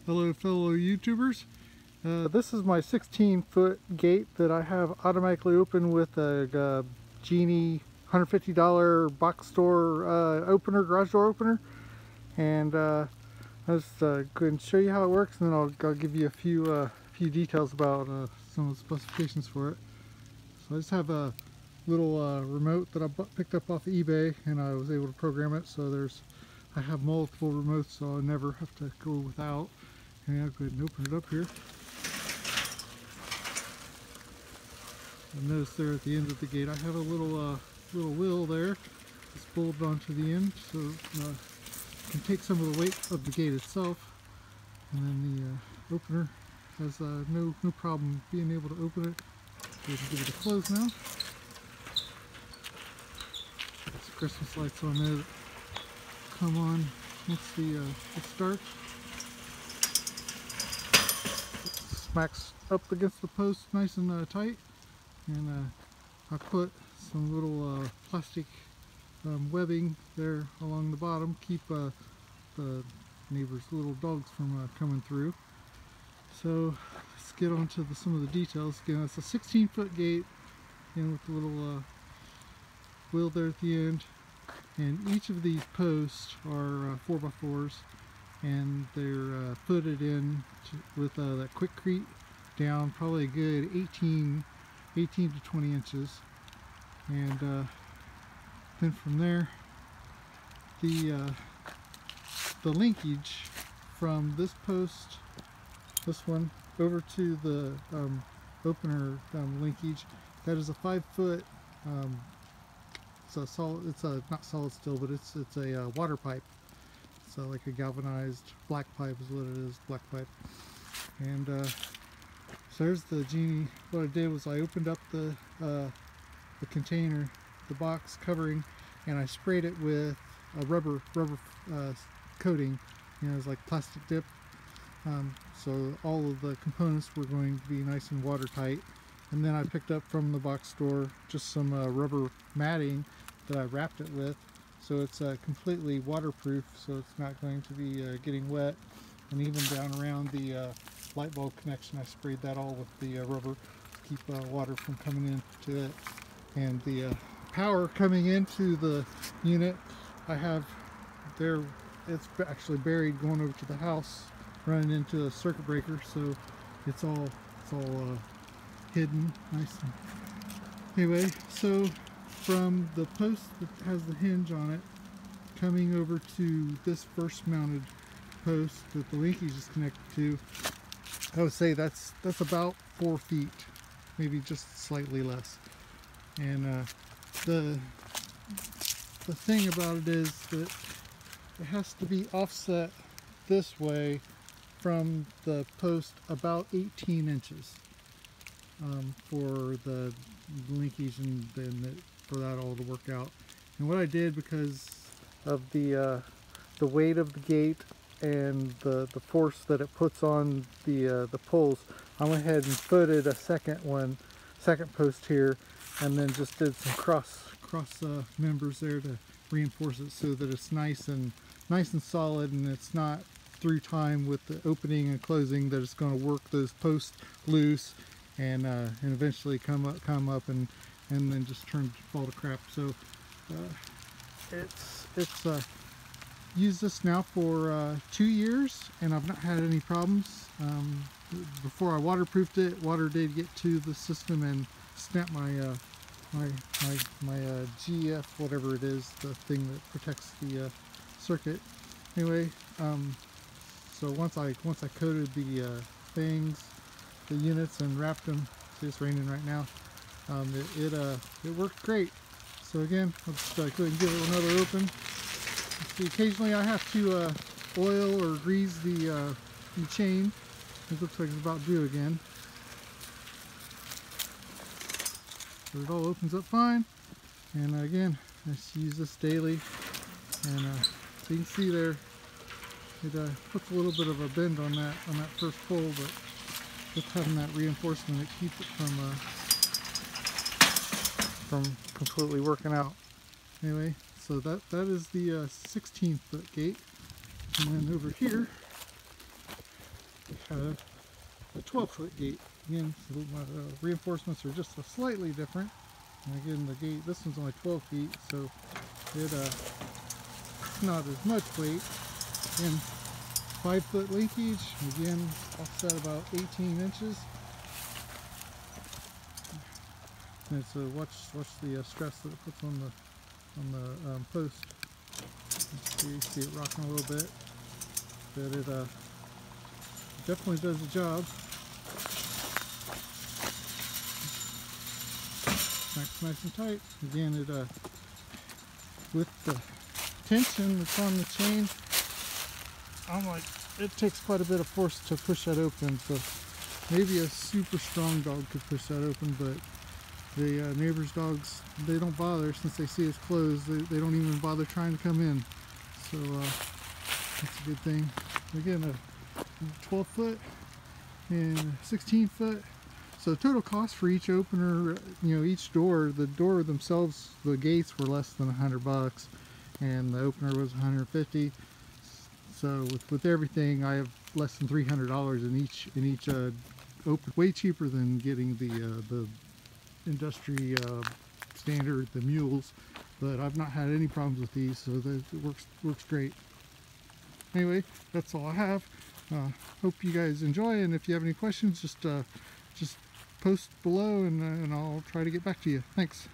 Hello fellow YouTubers. This is my 16-foot gate that I have automatically open with a Genie $150 box store opener, garage door opener. And I'll just go ahead and show you how it works, and then I'll give you a few details about some of the specifications for it. So I just have a little remote that I picked up off of eBay, and I was able to program it. So I have multiple remotes, so I never have to go without. And I'll go ahead and open it up here. And notice there at the end of the gate I have a little wheel there that's bolted onto the end, so it can take some of the weight of the gate itself. And then the opener has no problem being able to open it. So we can give it a close now. There's Christmas lights on there that come on once it starts. It smacks up against the post nice and tight. And I put some little plastic webbing there along the bottom, keep the neighbor's little dogs from coming through. So let's get on to some of the details. Again, it's a 16-foot gate, with the little wheel there at the end. And each of these posts are 4x4s, and they're footed in with that quickcrete down probably a good 18 to 20 inches. And then from there, the linkage from this post, this one, over to the opener linkage, that is a 5-foot. It's not solid steel, but it's a water pipe. So like a galvanized black pipe is what it is, black pipe. And so there's the Genie. What I did was I opened up the container, the box covering, and I sprayed it with a rubber coating. It's like plastic dip. So all of the components were going to be nice and watertight. And then I picked up from the box store just some rubber matting that I wrapped it with, so it's completely waterproof, so it's not going to be getting wet. And even down around the light bulb connection, I sprayed that all with the rubber to keep water from coming into it. And the power coming into the unit, I have there, it's actually buried going over to the house, running into a circuit breaker, so it's all hidden nice. Anyway, so from the post that has the hinge on it, coming over to this first mounted post that the linkage is connected to, I would say that's about 4 feet, maybe just slightly less. And the thing about it is that it has to be offset this way from the post about 18 inches for the linkage and then for that all to work out. And what I did, because of the weight of the gate and the force that it puts on the poles, I went ahead and footed a second post here, and then just did some cross members there to reinforce it so that it's nice and solid, and it's not through time with the opening and closing that it's going to work those posts loose and eventually come up and then just fall to crap. So it's used this now for 2 years, and I've not had any problems. Before I waterproofed it, water did get to the system and snap my GF, whatever it is, the thing that protects the circuit. Anyway, so once I coated the the units, and wrapped them, see it's raining right now, it worked great. So again, I'll just go ahead and give it another open. See, occasionally I have to oil or grease the chain. It looks like it's about due again. So it all opens up fine. And again, I just use this daily. And so you can see there, it puts a little bit of a bend on that first pull, but just having that reinforcement, it keeps it from completely working out. Anyway, so that is the 16-foot gate. And then over here, have a 12-foot gate. Again, so my reinforcements are just slightly different. And again, the gate, this one's only 12 feet, so it's not as much weight. Again, 5-foot linkage, again, offset about 18 inches. And so watch the stress that it puts on the post. You see it rocking a little bit, but it definitely does the job. Nice and tight. Again, it with the tension that's on the chain, I'm like, it takes quite a bit of force to push that open. So maybe a super strong dog could push that open, but the neighbors' dogs, they don't bother since they see it's closed. They don't even bother trying to come in. So that's a good thing. Again, a 12-foot and 16-foot. So total cost for each opener, you know, each door, the door themselves, the gates were less than $100, and the opener was $150. So with everything, I have less than $300 in each open. Way cheaper than getting the industry standard, the mules. But I've not had any problems with these, so it works great. Anyway, that's all I have. Hope you guys enjoy, and if you have any questions, just post below, and I'll try to get back to you. Thanks.